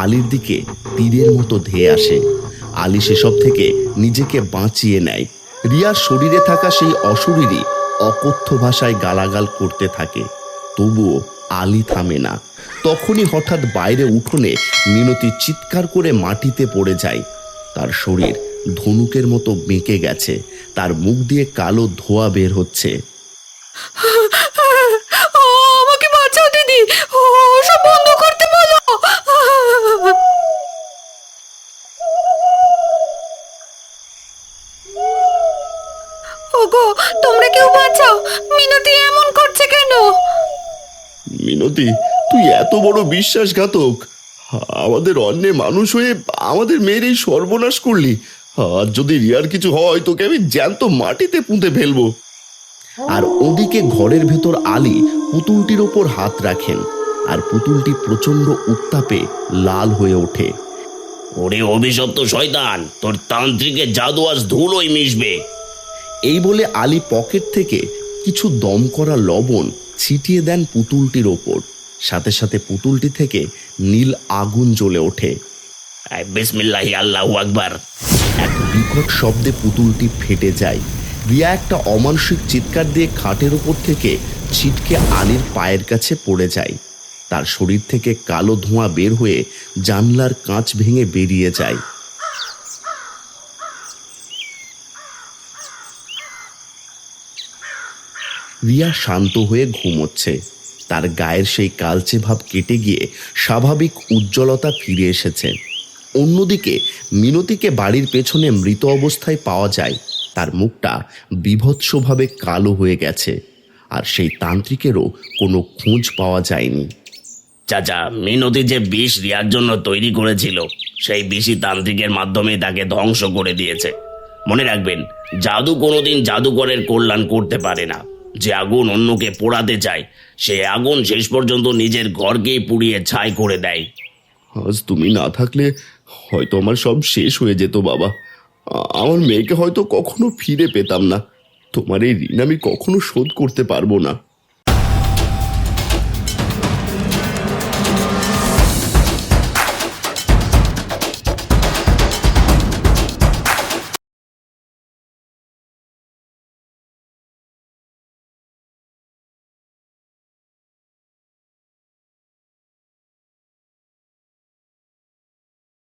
আলীর দিকে তীরের মতো ধেয়ে আসে। আলী সেসব থেকে নিজেকে বাঁচিয়ে নেয়। রিয়ার শরীরে থাকা সেই অশরীরই অকথ্য ভাষায় গালাগাল করতে থাকে, তবুও আলী থামে না। তখনই হঠাৎ বাইরে উঠোনে মিনতি চিৎকার করে মাটিতে পড়ে যায়। তার শরীর ধনুকের মতো বেঁকে গেছে, তার মুখ দিয়ে কালো ধোঁয়া বের হচ্ছে। আমাকে বাঁচাও দিদি, সব বন্ধ করতে বলো। ওগো, তোমরা কেউ বাঁচাও, মিনতি এমন করছে কেন? মিনতি, তুই এত বড় বিশ্বাসঘাতক! আমাদের অন্যে মানুষ হয়ে আমাদের মেয়ের এই সর্বনাশ করলি। আর যদি রিয়ার কিছু হয়, তোকে আমি জ্যান্ত মাটিতে পুঁতে ফেলবো। আর ওদিকে ঘরের ভেতর আলী পুতুলটির ওপর হাত রাখেন, আর পুতুলটি প্রচন্ড উত্তাপে লাল হয়ে ওঠে। ওরে অভিশপ্ত শয়তান, তোর তান্ত্রিকের জাদু আজ ধুলোয় মিশবে। এই বলে আলী পকেট থেকে কিছু দম করা লবণ ছিটিয়ে দেন পুতুলটির ওপর। সাথে সাথে পুতুলটি থেকে নীল আগুন জ্বলে ওঠে। বিসমিল্লাহি আল্লাহু আকবার। এক বিকট শব্দে পুতুলটি ফেটে যায়। রিয়া একটা অমানসিক চিৎকার দিয়ে খাটের ওপর থেকে ছিটকে আলীর পায়ের কাছে পড়ে যায়। তার শরীর থেকে কালো ধোঁয়া বের হয়ে জানলার কাঁচ ভেঙে বেরিয়ে যায়। রিয়া শান্ত হয়ে ঘুমোচ্ছে। তার গায়ের সেই কালচে ভাব কেটে গিয়ে স্বাভাবিক উজ্জ্বলতা ফিরে এসেছে। অন্যদিকে মিনতিকে বাড়ির পেছনে মৃত অবস্থায় পাওয়া যায়। তার মুখটা বীভৎসভাবে কালো হয়ে গেছে, আর সেই তান্ত্রিকেরও কোনো খোঁজ পাওয়া যায়নি। চাচা, মিনতি যে বিষ রিয়ার জন্য তৈরি করেছিল, সেই বিষই তান্ত্রিকের মাধ্যমে তাকে ধ্বংস করে দিয়েছে। মনে রাখবেন, জাদু কোনোদিন জাদুকরের কল্যাণ করতে পারে না। যে আগুন অন্যকে পোড়াতে চায়, সে আগুন শেষ পর্যন্ত নিজের ঘরকেই পুড়িয়ে ছাই করে দেয়। আজ তুমি না থাকলে হয়তো আমার সব শেষ হয়ে যেত বাবা। আমার মেয়েকে হয়তো কখনো ফিরে পেতাম না। তোমার এই ঋণ আমি কখনো শোধ করতে পারবো না।